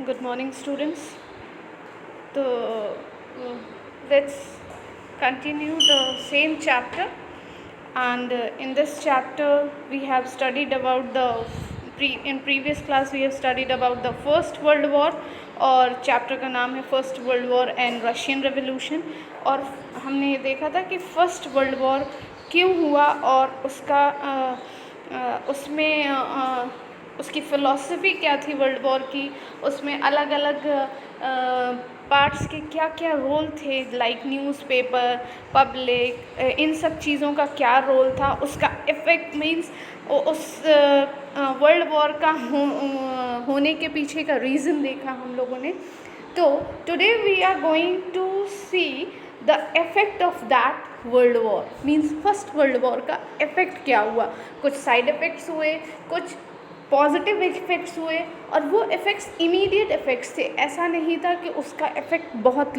Good morning, students. So, let's continue the same chapter. And in this chapter, we have studied about in previous class we have studied about the First World War, और chapter का नाम है first world war and Russian revolution. और हमने ये देखा था कि फर्स्ट वर्ल्ड वॉर क्यों हुआ और उसमें उसकी फ़िलॉसफी क्या थी वर्ल्ड वॉर की, उसमें अलग अलग पार्ट्स के क्या क्या रोल थे, लाइक न्यूज़पेपर, पब्लिक, इन सब चीज़ों का क्या रोल था, उसका इफ़ेक्ट मीन्स उस वर्ल्ड वॉर का होने के पीछे का रीज़न देखा हम लोगों ने। तो today we are going to see the effect of that world war, means first world war का इफ़ेक्ट क्या हुआ। कुछ साइड इफ़ेक्ट्स हुए, कुछ पॉजिटिव इफ़ेक्ट्स हुए, और वो इफ़ेक्ट्स इमीडिएट इफ़ेक्ट्स थे। ऐसा नहीं था कि उसका इफ़ेक्ट बहुत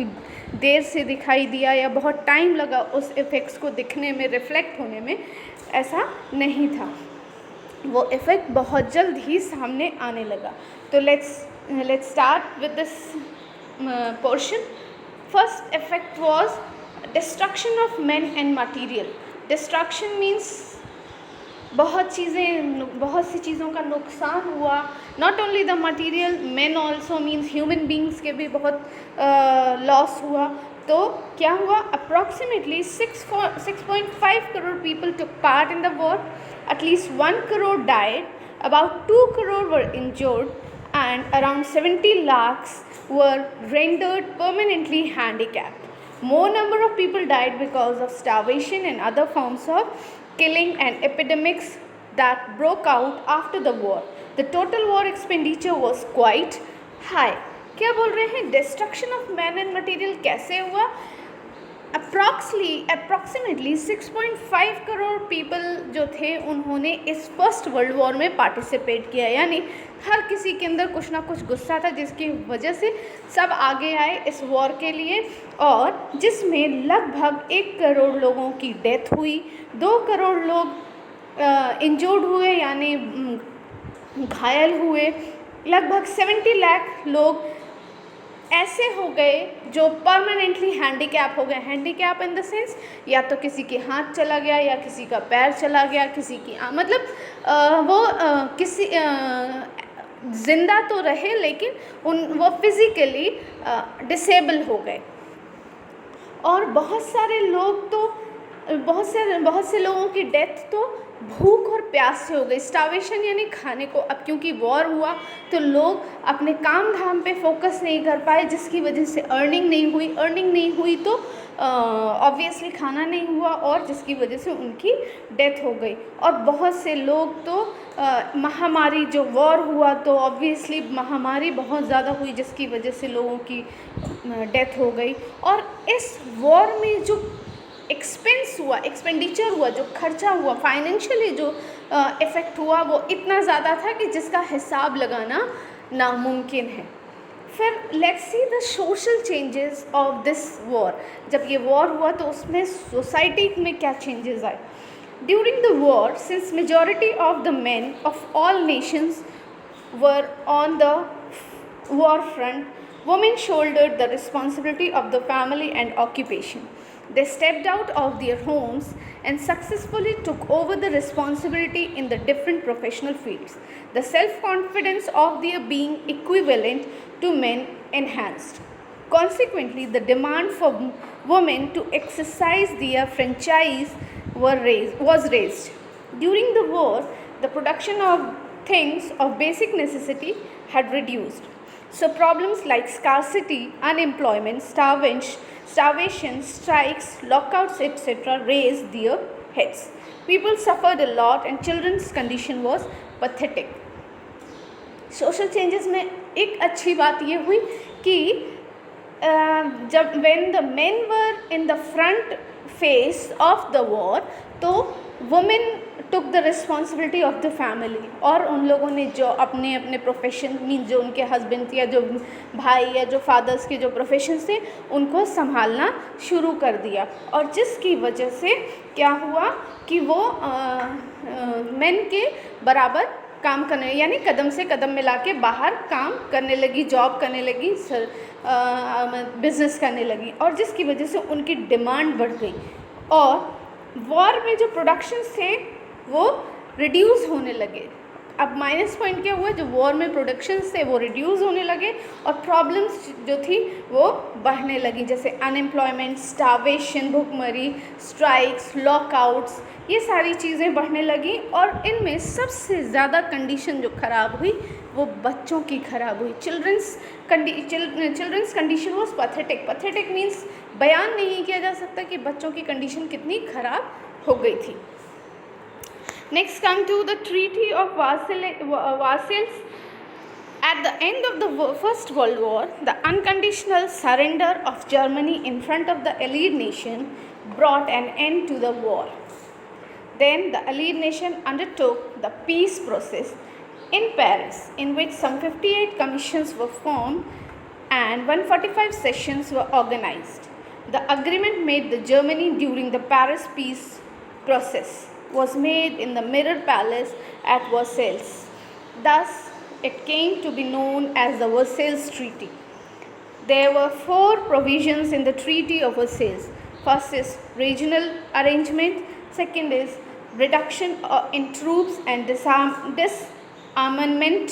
देर से दिखाई दिया या बहुत टाइम लगा उस इफ़ेक्ट्स को दिखने में, रिफ्लेक्ट होने में, ऐसा नहीं था। वो इफ़ेक्ट बहुत जल्द ही सामने आने लगा। तो let's start with this portion. First effect was destruction of man and material. Destruction means बहुत सी चीज़ों का नुकसान हुआ। Not only the material, man also means human beings के भी बहुत लॉस हुआ। तो क्या हुआ, approximately 6.5 crore people took part in the war, at least 1 crore died, about 2 crore were injured, and around 70 lakhs were rendered permanently handicapped. More number of people died because of starvation and other forms of killing and epidemics that broke out after the war. The total war expenditure was quite high. क्या बोल रहे हैं, destruction of man and material कैसे हुआ? Approximately 6.5 crore people जो थे उन्होंने इस फर्स्ट वर्ल्ड वॉर में पार्टिसिपेट किया, यानी हर किसी के अंदर कुछ ना कुछ गुस्सा था जिसकी वजह से सब आगे आए इस वॉर के लिए, और जिसमें लगभग 1 करोड़ लोगों की डेथ हुई, 2 करोड़ लोग इंजर्ड हुए यानी घायल हुए, लगभग 70 लाख लोग ऐसे हो गए जो परमानेंटली हैंडीकैप हो गए। हैंडीकैप इन द सेंस, या तो किसी के हाथ चला गया या किसी का पैर चला गया, किसी की मतलब किसी जिंदा तो रहे लेकिन वो फिज़िकली डिसेबल हो गए। और बहुत से लोगों की डेथ तो भूख और प्यास से हो गई। स्टार्वेशन यानी खाने को, अब क्योंकि वॉर हुआ तो लोग अपने काम धाम पे फोकस नहीं कर पाए, जिसकी वजह से अर्निंग नहीं हुई तो ऑब्वियसली खाना नहीं हुआ, और जिसकी वजह से उनकी डेथ हो गई। और बहुत से लोग तो महामारी, जो वॉर हुआ तो ऑब्वियसली महामारी बहुत ज़्यादा हुई जिसकी वजह से लोगों की डेथ हो गई। और इस वॉर में जो एक्सपेंडिचर हुआ, जो खर्चा हुआ, फाइनेंशियली जो इफ़ेक्ट हुआ, वो इतना ज़्यादा था कि जिसका हिसाब लगाना नामुमकिन है। फिर let's see the social changes of this war. जब ये वॉर हुआ तो उसमें सोसाइटी में क्या चेंजेस आए? During the war, since majority of the main of all Nations were on the war front, women shouldered the responsibility of the family and occupation. They stepped out of their homes and successfully took over the responsibility in the different professional fields. The self-confidence of their being equivalent to men enhanced. Consequently, the demand for women to exercise their franchise was raised. During the war, the production of things of basic necessity had reduced. So problems like scarcity, unemployment, starvation, strikes, lockouts, etc. raised their heads. People suffered a lot and children's condition was pathetic. Social changes में एक अच्छी बात ये हुई कि जब when the men were in the front face of the war, तो women took the responsibility of the family, और उन लोगों ने जो अपने अपने प्रोफेशन मीन जो उनके हस्बैंड या जो भाई या जो फादर्स के जो प्रोफेशंस थे उनको संभालना शुरू कर दिया, और जिसकी वजह से क्या हुआ कि वो मेन के बराबर काम करने, यानी कदम से कदम मिला के बाहर काम करने लगी, जॉब करने लगी, बिजनेस करने लगी, और जिसकी वजह से उनकी डिमांड बढ़ गई और वॉर में जो प्रोडक्शंस थे वो रिड्यूस होने लगे। अब माइनस पॉइंट क्या हुआ, जो वॉर में प्रोडक्शंस थे वो रिड्यूस होने लगे और प्रॉब्लम्स जो थी वो बढ़ने लगी, जैसे अनएम्प्लॉयमेंट, स्टार्वेशन, भुखमरी, स्ट्राइक्स, लॉकआउट्स, ये सारी चीज़ें बढ़ने लगी। और इनमें सबसे ज़्यादा कंडीशन जो ख़राब हुई वो बच्चों की ख़राब हुई। Childrens condition was pathetic. Pathetic means बयान नहीं किया जा सकता कि बच्चों की कंडीशन कितनी ख़राब हो गई थी। Next come to the Treaty of Versailles. At the end of the First World War, the unconditional surrender of Germany in front of the Allied nation brought an end to the war. Then the Allied nation undertook the peace process in Paris, in which some 58 commissions were formed and 145 sessions were organized. The agreement made the Germany during the Paris peace process was made in the Mirror Palace at Versailles. Thus, it came to be known as the Versailles Treaty. There were 4 provisions in the Treaty of Versailles. First is regional arrangement. Second is reduction in troops and disarmament.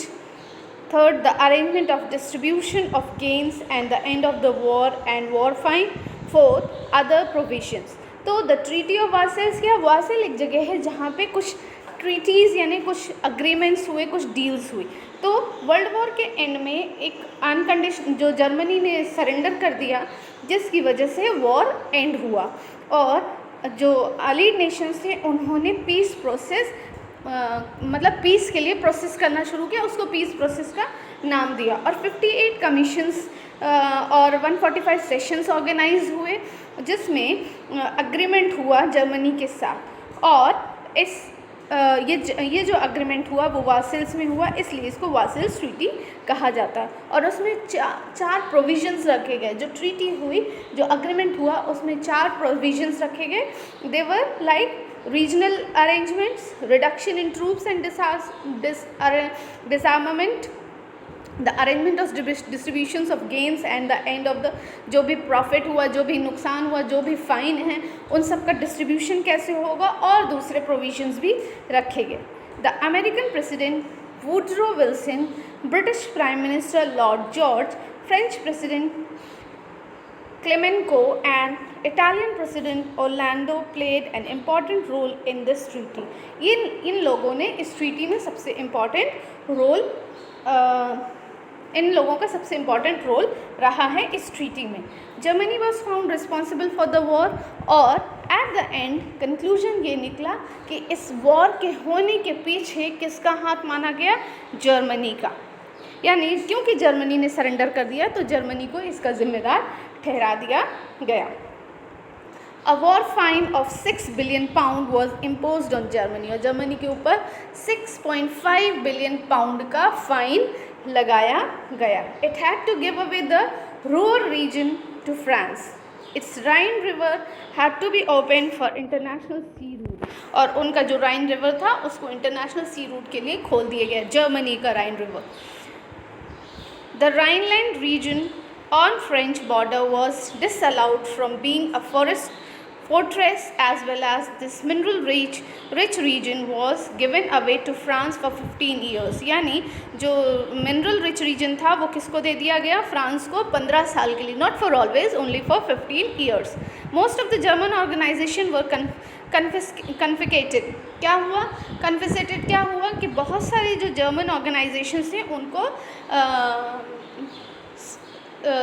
Third, the arrangement of distribution of gains and the end of the war and war fine. Fourth, other provisions. तो the treaty of Versailles क्या, Vercel एक जगह है जहाँ पे कुछ treaties यानी कुछ अग्रीमेंट्स हुए, कुछ डील्स हुई। तो वर्ल्ड वॉर के एंड में एक अनकंडीशन जो जर्मनी ने सरेंडर कर दिया, जिसकी वजह से वॉर एंड हुआ और जो अलीड नेशंस थे उन्होंने पीस प्रोसेस मतलब पीस के लिए प्रोसेस करना शुरू किया, उसको पीस प्रोसेस का नाम दिया। और 58 कमीशंस और 145 सेशंस ऑर्गेनाइज हुए, जिसमें अग्रीमेंट हुआ जर्मनी के साथ। और इस ये जो अग्रीमेंट हुआ वो वर्सेल्स में हुआ, इसलिए इसको वर्सेल्स ट्रीटी कहा जाता है। और उसमें चार प्रोविजंस रखे गए। जो ट्रीटी हुई, जो अग्रीमेंट हुआ, उसमें 4 प्रोविजंस रखे गए। They were like regional arrangements, reduction in troops and disarmament, the arrangement of distributions of gains and the end of the जो भी प्रॉफिट हुआ, जो भी नुकसान हुआ, जो भी फाइन है, उन सब का डिस्ट्रीब्यूशन कैसे होगा, और दूसरे प्रोविजंस भी रखे गए। The American president Woodrow Wilson, British prime minister Lord George, French president Clemenceau and Italian President Orlando played an important role in this treaty. इन लोगों ने इस ट्रीटी में सबसे इम्पॉर्टेंट रोल इन लोगों का सबसे इम्पॉर्टेंट रोल रहा है इस ट्रीटी में। Germany was found responsible for the war, और एट द एंड कंक्लूजन ये निकला कि इस वॉर के होने के पीछे किसका हाथ माना गया, जर्मनी का। यानी क्योंकि जर्मनी ने सरेंडर कर दिया तो जर्मनी को इसका जिम्मेदार ठहरा दिया गया। A war fine of 6 billion pound was imposed on Germany, और जर्मनी के ऊपर 6.5 बिलियन पाउंड का फाइन लगाया गया। It had to give away the Ruhr region to France. Its Rhine river had to be open for international sea route, और उनका जो राइन river था उसको इंटरनेशनल सी रूट के लिए खोल दिया गया, जर्मनी का राइन river. The Rhineland region on French border was disallowed from being a fortress, as well as this mineral rich region was given away to France for 15 years. यानी जो mineral rich region था वो किसको दे दिया गया, France को 15 साल के लिए, not for always, only for 15 years. Most of the German organization were confiscated. क्या हुआ, confiscated क्या हुआ कि बहुत सारे जो जर्मन ऑर्गेनाइजेशन थे उनको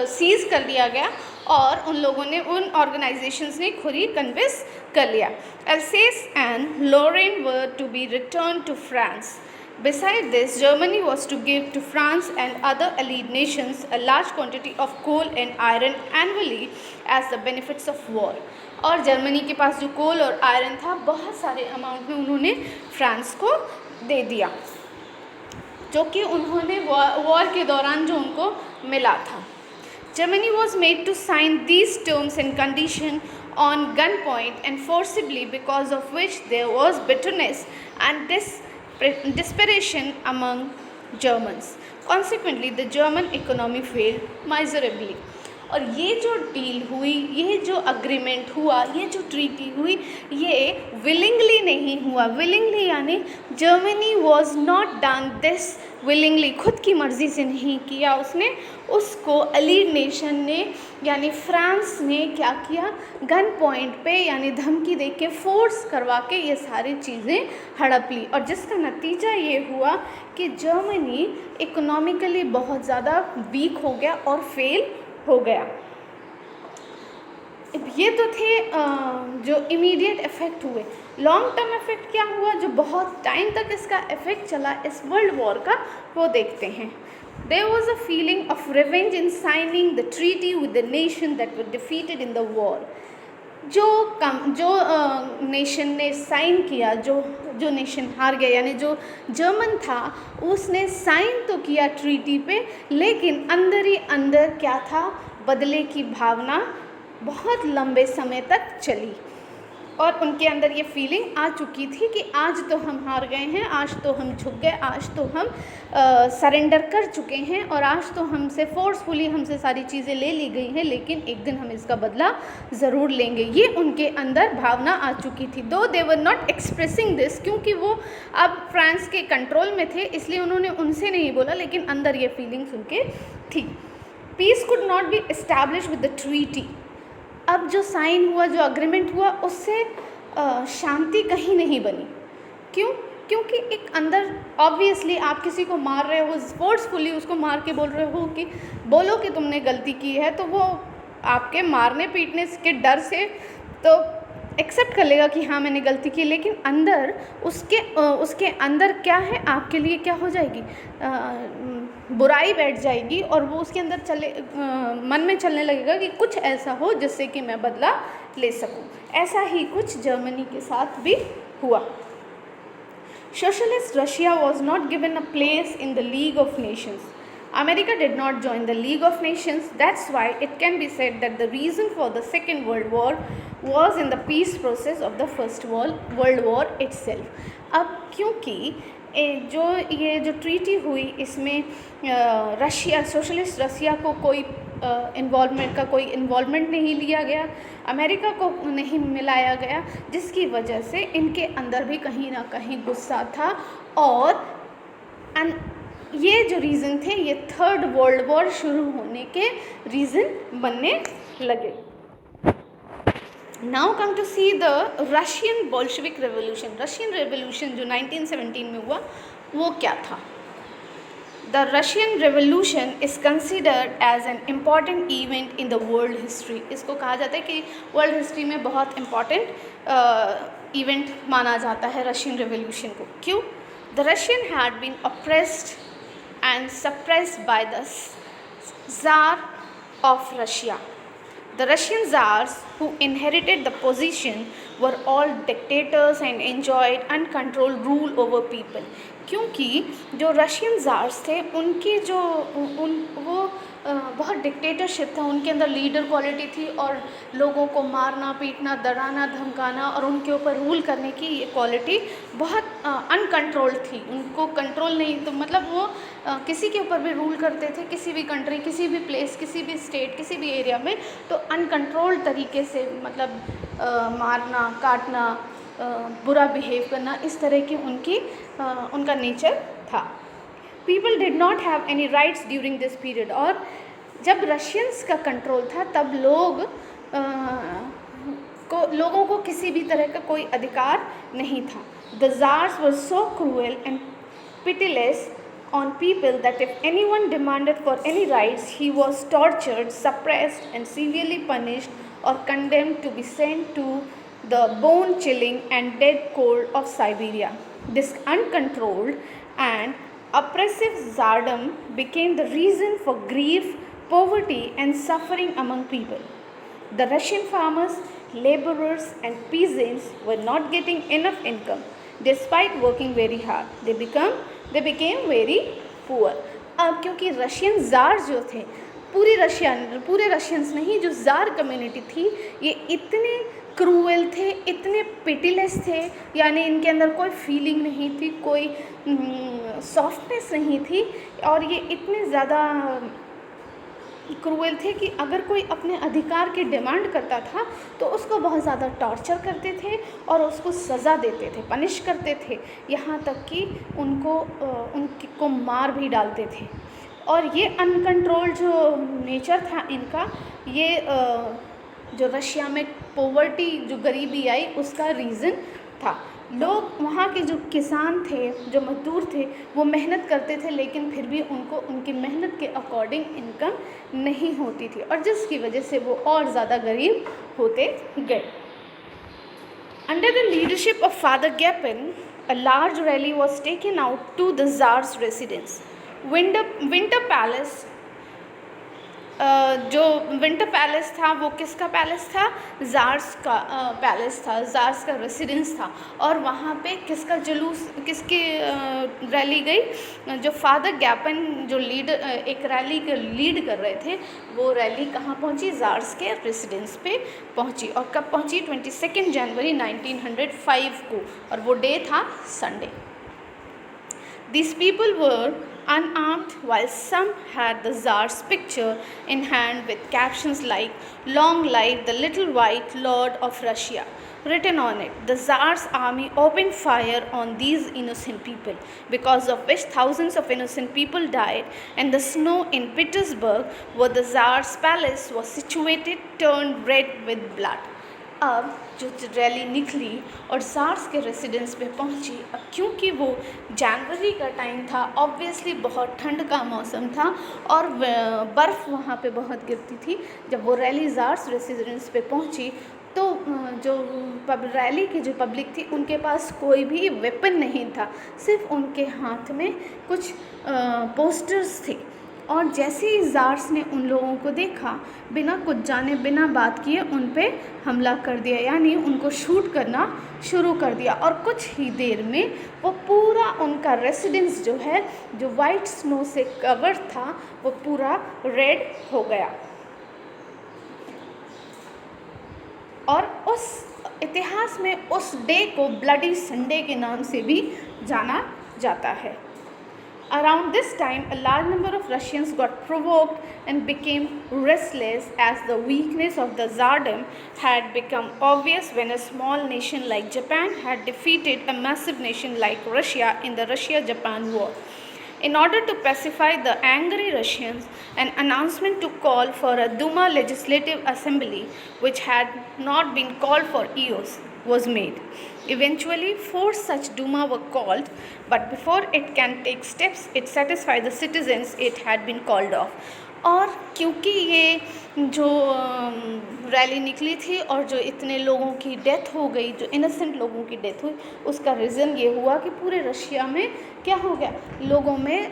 सीज़ कर लिया गया, और उन लोगों ने, उन ऑर्गेनाइजेशंस ने खुद ही कन्विंस कर लिया। Alsace and Lorraine were to be returned to France. Besides this, Germany was to give to France and other allied nations a large quantity of coal and iron annually as the benefits of war. और Germany के पास जो कोल और iron था बहुत सारे amount में उन्होंने France को दे दिया, जो कि उन्होंने वॉर के दौरान जो उनको मिला था। Germany was made to sign these terms and conditions on gunpoint and forcibly, because of which there was bitterness and desperation among Germans. Consequently, the German economy failed miserably. और ये जो डील हुई, ये जो अग्रीमेंट हुआ, ये जो treaty हुई, ये विलिंगली नहीं हुआ. विलिंगली यानी Germany was not done this willingly, खुद की मर्ज़ी से नहीं किया उसने. उसको अलीड नेशन ने यानी फ्रांस ने क्या किया, गन पॉइंट पे यानी धमकी दे के फोर्स करवा के ये सारी चीज़ें हड़प ली. और जिसका नतीजा ये हुआ कि जर्मनी इकोनॉमिकली बहुत ज़्यादा वीक हो गया और फेल हो गया. ये तो थे जो इमीडिएट इफ़ेक्ट हुए. लॉन्ग टर्म इफ़ेक्ट क्या हुआ, जो बहुत टाइम तक इसका इफ़ेक्ट चला इस वर्ल्ड वॉर का, वो देखते हैं. There was a feeling of revenge in signing the treaty with the nation that were defeated in the war. जो नेशन ने साइन किया, जो नेशन हार गया, यानी जो जर्मन था उसने साइन तो किया ट्रीटी पे, लेकिन अंदर ही अंदर क्या था, बदले की भावना बहुत लंबे समय तक चली. और उनके अंदर ये फीलिंग आ चुकी थी कि आज तो हम हार गए हैं, आज तो हम झुक गए, आज तो हम सरेंडर कर चुके हैं, और आज तो हमसे फोर्सफुली हमसे सारी चीज़ें ले ली गई हैं, लेकिन एक दिन हम इसका बदला ज़रूर लेंगे. ये उनके अंदर भावना आ चुकी थी. दो दे वर नॉट एक्सप्रेसिंग दिस, क्योंकि वो अब फ्रांस के कंट्रोल में थे, इसलिए उन्होंने उनसे नहीं बोला, लेकिन अंदर ये फीलिंग्स उनके थी. Peace could not be establish with the treaty. अब जो साइन हुआ, जो अग्रीमेंट हुआ, उससे शांति कहीं नहीं बनी. क्यों? क्योंकि एक अंदर ऑब्वियसली आप किसी को मार रहे हो, फोर्सफुली उसको मार के बोल रहे हो कि बोलो कि तुमने गलती की है, तो वो आपके मारने पीटने के डर से तो एक्सेप्ट कर लेगा कि हाँ मैंने गलती की, लेकिन अंदर उसके अंदर क्या है, आपके लिए क्या हो जाएगी, बुराई बैठ जाएगी, और वो उसके अंदर मन में चलने लगेगा कि कुछ ऐसा हो जिससे कि मैं बदला ले सकूं. ऐसा ही कुछ जर्मनी के साथ भी हुआ. Socialist Russia was not given a place in the League of Nations. America did not join the League of Nations. That's why it can be said that the reason for the Second World War was in the peace process of the First World War itself. अब क्योंकि ये जो treaty हुई, इसमें Russia, socialist Russia को कोई involvement नहीं लिया गया, अमेरिका को नहीं मिलाया गया, जिसकी वजह से इनके अंदर भी कहीं ना कहीं गुस्सा था. और ये जो रीज़न थे, ये थर्ड वर्ल्ड वॉर शुरू होने के रीज़न बनने लगे. Now come to see the Russian Bolshevik revolution. Russian revolution जो 1917 में हुआ, वो क्या था? The Russian revolution is considered as an important event in the world history. इसको कहा जाता है कि वर्ल्ड हिस्ट्री में बहुत इम्पॉर्टेंट इवेंट माना जाता है रशियन रेवोल्यूशन को. क्यों? The Russian had been oppressed and suppressed by the Tsar of Russia. The Russian Tsars who inherited the position were all dictators and enjoyed uncontrolled rule over people. क्योंकि जो Russian jars थे, उनकी जो वो बहुत dictatorship था, उनके अंदर लीडर क्वालिटी थी, और लोगों को मारना पीटना, डराना धमकाना और उनके ऊपर रूल करने की ये क्वालिटी बहुत अनकंट्रोल्ड थी. उनको कंट्रोल नहीं, तो मतलब वो किसी के ऊपर भी रूल करते थे, किसी भी कंट्री, किसी भी प्लेस, किसी भी स्टेट, किसी भी एरिया में, तो अनकंट्रोल्ड तरीके से मतलब मारना काटना, बुरा बिहेव करना, इस तरह की उनका नेचर था. People did not have any rights during this period. और जब रशियंस का कंट्रोल था, तब लोगों को किसी भी तरह का कोई अधिकार नहीं था. The czars were so cruel and pitiless on people that if anyone demanded for any rights, he was tortured, suppressed and severely punished or condemned to be sent to the bone-chilling and dead cold of Siberia. This uncontrolled and oppressive tsardom became the reason for grief, poverty and suffering among people. The Russian farmers, laborers and peasants were not getting enough income despite working very hard. They became very poor. अब क्योंकि Russian ज़ार जो थे, पूरे Russians नहीं, जो ज़ार community थी, ये इतने क्रूएल थे, इतने पिटीलेस थे, यानी इनके अंदर कोई फीलिंग नहीं थी, कोई सॉफ्टनेस नहीं थी, और ये इतने ज़्यादा क्रूएल थे कि अगर कोई अपने अधिकार की डिमांड करता था तो उसको बहुत ज़्यादा टॉर्चर करते थे और उसको सज़ा देते थे, पनिश करते थे, यहाँ तक कि उनको मार भी डालते थे। और ये अनकंट्रोल जो नेचर था इनका, ये जो रशिया में पॉवर्टी, जो गरीबी आई, उसका रीज़न था। लोग वहाँ के जो किसान थे, जो मजदूर थे, वो मेहनत करते थे, लेकिन फिर भी उनको उनकी मेहनत के अकॉर्डिंग इनकम नहीं होती थी, और जिसकी वजह से वो और ज़्यादा गरीब होते गए। Under the leadership of Father Gapin, a large rally was taken out to the Tsar's residence. Winter Palace, जो विंटर पैलेस था वो किसका पैलेस था? ज़ार्स का पैलेस था, ज़ार्स का रेसिडेंस था। और वहाँ पे किसका जुलूस, किसकी रैली गई? जो फादर गैपन जो एक रैली के लीड कर रहे थे, वो रैली कहाँ पहुँची? ज़ार्स के रेसिडेंस पे पहुँची। और कब पहुँची? 22 जनवरी 1905 को, और वो डे था Sunday. These people were unarmed, while some had the Tsar's picture in hand with captions like "Long live the little white lord of Russia" written on it. The Tsar's army opened fire on these innocent people, because of which thousands of innocent people died, and the snow in Petersburg, where the Tsar's palace was situated, turned red with blood. अब जो rally निकली और jars के residence पे पहुंची, अब क्योंकि वो जनवरी का टाइम था, ऑब्वियसली बहुत ठंड का मौसम था और बर्फ़ वहाँ पे बहुत गिरती थी। जब वो रैली ज़ार्स रेसिडेंस पे पहुंची तो जो रैली की जो पब्लिक थी, उनके पास कोई भी वेपन नहीं था, सिर्फ उनके हाथ में कुछ पोस्टर्स थे। और जैसे ही ज़ार्स ने उन लोगों को देखा, बिना कुछ जाने बिना बात किए उन पे हमला कर दिया, यानी उनको शूट करना शुरू कर दिया। और कुछ ही देर में वो पूरा उनका रेसिडेंस जो है, जो वाइट स्नो से कवर था, वो पूरा रेड हो गया। और उस इतिहास में उस डे को ब्लडी संडे के नाम से भी जाना जाता है। Around this time, a large number of Russians got provoked and became restless, as the weakness of the Tsardom had become obvious when a small nation like Japan had defeated a massive nation like Russia in the Russia-Japan War. In order to pacify the angry Russians, an announcement to call for a Duma legislative assembly, which had not been called for years, was made. Eventually, 4 such Duma were called, but before it can take steps, it satisfy the citizens, it had been called off. और क्योंकि ये जो rally निकली थी और जो इतने लोगों की डेथ हो गई, जो इनोसेंट लोगों की डेथ हुई, उसका रीज़न ये हुआ कि पूरे रशिया में क्या हो गया, लोगों में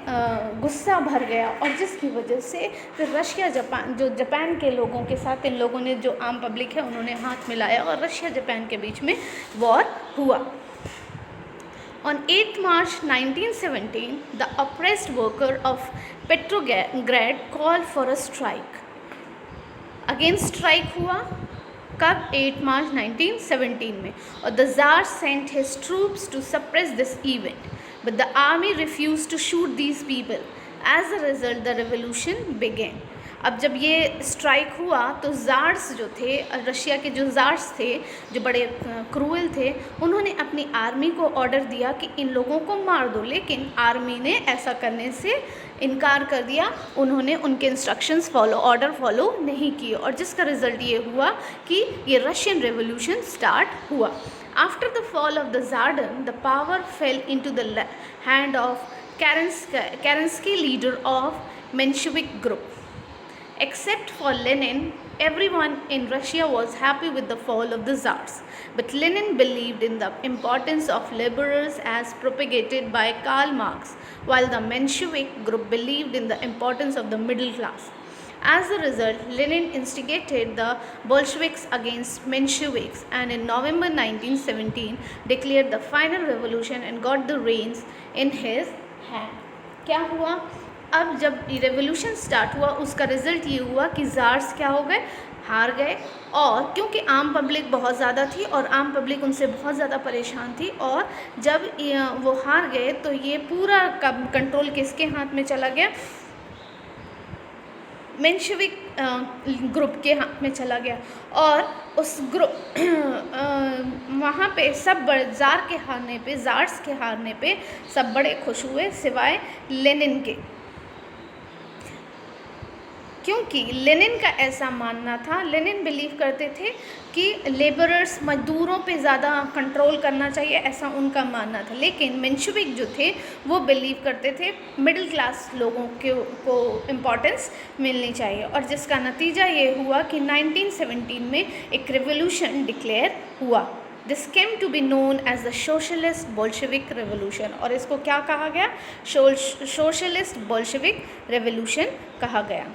गुस्सा भर गया, और जिसकी वजह से फिर रशिया जापान के लोगों के साथ इन लोगों ने, जो आम पब्लिक है, उन्होंने हाथ मिलाया और रशिया जापान के बीच में वॉर हुआ। On 8 March 1917, the oppressed worker of Petrograd called for a strike. Again strike हुआ कब? 8 March 1917 में, और the Tsar sent his troops to suppress this event, but the army refused to shoot these people. As a result, the revolution began. अब जब ये strike हुआ तो jars जो थे, रशिया के जो ज़ार्स थे, जो बड़े क्रूएल थे, उन्होंने अपनी आर्मी को ऑर्डर दिया कि इन लोगों को मार दो, लेकिन आर्मी ने ऐसा करने से इनकार कर दिया। उन्होंने उनके इंस्ट्रक्शंस ऑर्डर फॉलो नहीं किए, और जिसका रिज़ल्ट ये हुआ कि ये रशियन रेवोल्यूशन स्टार्ट हुआ। After the fall of the czardom, the power fell into the hand of Kerensky, leader of Menshevik group. Except for Lenin, everyone in Russia was happy with the fall of the Tsars. But Lenin believed in the importance of liberals as propagated by Karl Marx, while the Menshevik group believed in the importance of the middle class. As a result, Lenin instigated the Bolsheviks against Mensheviks, and in November 1917 declared the final revolution and got the reins in his hand. क्या हुआ? अब जब revolution start हुआ उसका result ये हुआ कि jars क्या हो गए, हार गए। और क्योंकि आम पब्लिक बहुत ज़्यादा थी और आम पब्लिक उनसे बहुत ज़्यादा परेशान थी, और जब वो हार गए तो ये पूरा कंट्रोल किसके हाथ में चला गया, मेंशेविक ग्रुप के हाथ में चला गया। और उस ग्रुप वहाँ पे सब बड़े ज़ार्स के हारने पे सब बड़े खुश हुए सिवाय लेनिन के, क्योंकि लेनिन का ऐसा मानना था, लेनिन बिलीव करते थे कि लेबरर्स, मजदूरों पे ज़्यादा कंट्रोल करना चाहिए, ऐसा उनका मानना था। लेकिन मेंशेविक जो थे वो बिलीव करते थे मिडिल क्लास लोगों को इम्पोर्टेंस मिलनी चाहिए, और जिसका नतीजा ये हुआ कि 1917 में एक रिवोल्यूशन डिक्लेयर हुआ। This came to be known as the socialist Bolshevik revolution, और इसको क्या कहा गया, सोशलिस्ट बोल्शेविक रेवोल्यूशन कहा गया।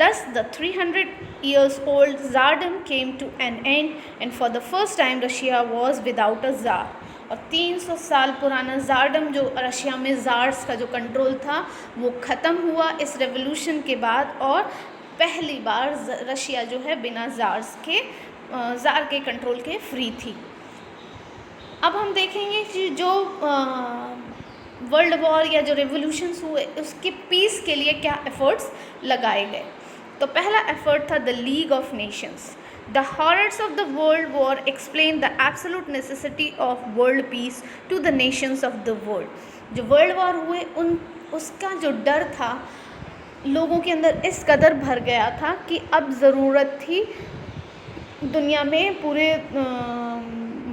Thus, the 300 years old Tsardom came to an end, and for the first time Russia was without a Tsar. और 300 साल पुराना ज़ारडम जो रशिया में ज़ार्स का जो कंट्रोल था वो ख़त्म हुआ इस रेवोल्यूशन के बाद, और पहली बार रशिया जो है बिना ज़ार के कंट्रोल के फ्री थी। अब हम देखेंगे कि जो वर्ल्ड वॉर या जो रेवोल्यूशंस हुए उसके पीस के लिए क्या एफर्ट्स लगाए गए। तो पहला एफर्ट था the League of Nations. The horrors of the world war explain the absolute necessity of world peace to the nations of the world. जो वर्ल्ड वॉर हुए उसका जो डर था लोगों के अंदर इस कदर भर गया था कि अब ज़रूरत थी दुनिया में, पूरे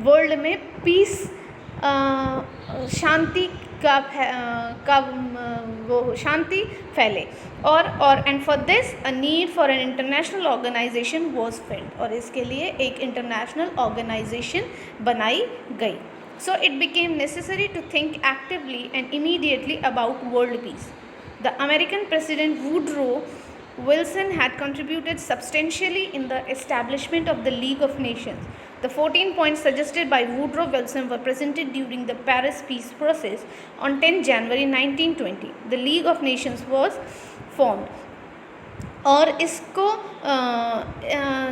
वर्ल्ड में पीस, शांति का वो शांति फैले, और and for this a need for an international organization was felt, और इसके लिए एक इंटरनेशनल ऑर्गेनाइजेशन बनाई गई। So it became necessary to think actively and immediately about world peace. The American president Woodrow Wilson had contributed substantially in the establishment of the League of Nations. The 14 points suggested by Woodrow Wilson were presented during the Paris peace process on 10 January 1920. The League of Nations was formed. और इसको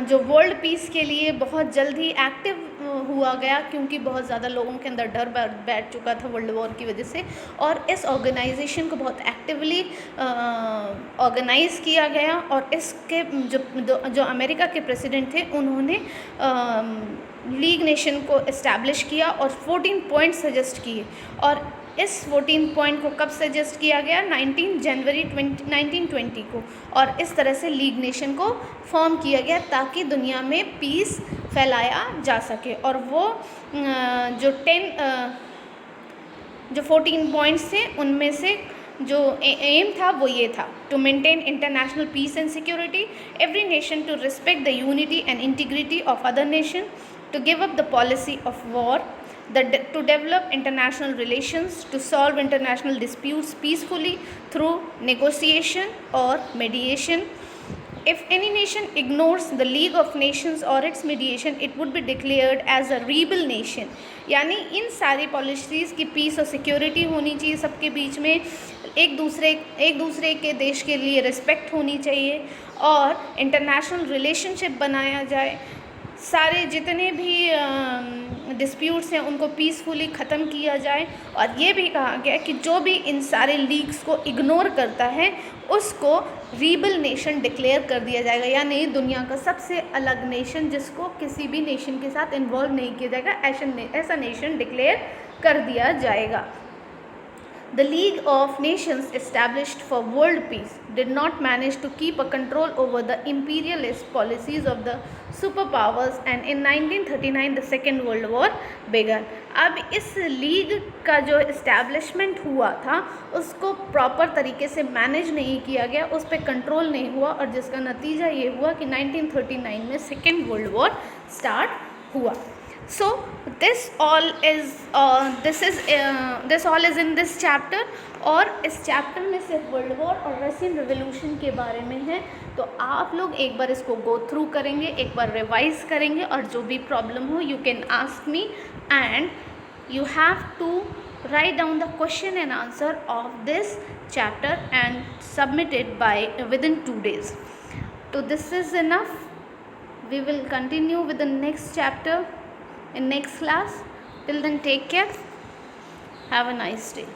जो world peace के लिए बहुत जल्दी active हुआ गया, क्योंकि बहुत ज़्यादा लोगों के अंदर डर बैठ चुका था वर्ल्ड वॉर की वजह से, और इस ऑर्गेनाइजेशन को बहुत एक्टिवली ऑर्गेनाइज़ किया गया। और इसके जो अमेरिका के प्रेसिडेंट थे उन्होंने लीग नेशन को इस्टेब्लिश किया और 14 पॉइंट सजेस्ट किए। और इस 14 पॉइंट को कब सजेस्ट किया गया, 19 जनवरी 1920 को, और इस तरह से लीग नेशन को फॉर्म किया गया ताकि दुनिया में पीस फैलाया जा सके। और वो जो 14 पॉइंट्स थे उनमें से जो एम था वो ये था, to maintain international peace and security, every nation to respect the unity and integrity of other nation, to give up the policy of war, to develop international relations, to solve international disputes peacefully through negotiation or mediation. If any nation ignores the League of Nations or its mediation, it would be declared as a rebel nation. यानी इन सारी policies की piece और security होनी चाहिए सबके बीच में, एक दूसरे के देश के लिए रिस्पेक्ट होनी चाहिए, और इंटरनेशनल रिलेशनशिप बनाया जाए, सारे जितने भी डिस्प्यूट्स हैं उनको पीसफुली ख़त्म किया जाए। और ये भी कहा गया कि जो भी इन सारे लीग्स को इग्नोर करता है उसको रीबल नेशन डिक्लेयर कर दिया जाएगा, यानी दुनिया का सबसे अलग नेशन जिसको किसी भी नेशन के साथ इन्वॉल्व नहीं किया जाएगा, ऐसा नेशन डिक्लेयर कर दिया जाएगा। The League of Nations, established for world peace, did not manage to keep a control over the imperialist policies of the superpowers, and in 1939 the Second World War began. अब इस league का जो establishment हुआ था उसको proper तरीके से manage नहीं किया गया, उस पर कंट्रोल नहीं हुआ, और जिसका नतीजा ये हुआ कि 1939 में सेकेंड वर्ल्ड वॉर स्टार्ट हुआ। So this all is in this chapter, और इस चैप्टर में सिर्फ वर्ल्ड वॉर और रशियन रिवोल्यूशन के बारे में है। तो आप लोग एक बार इसको गो थ्रू करेंगे, एक बार रिवाइज करेंगे, और जो भी प्रॉब्लम हो you can ask me, and you have to write down the question and answer of this chapter and submit it by within 2 days. So this is enough. We will continue with the next chapter in next class. Till then, take care. Have a nice day.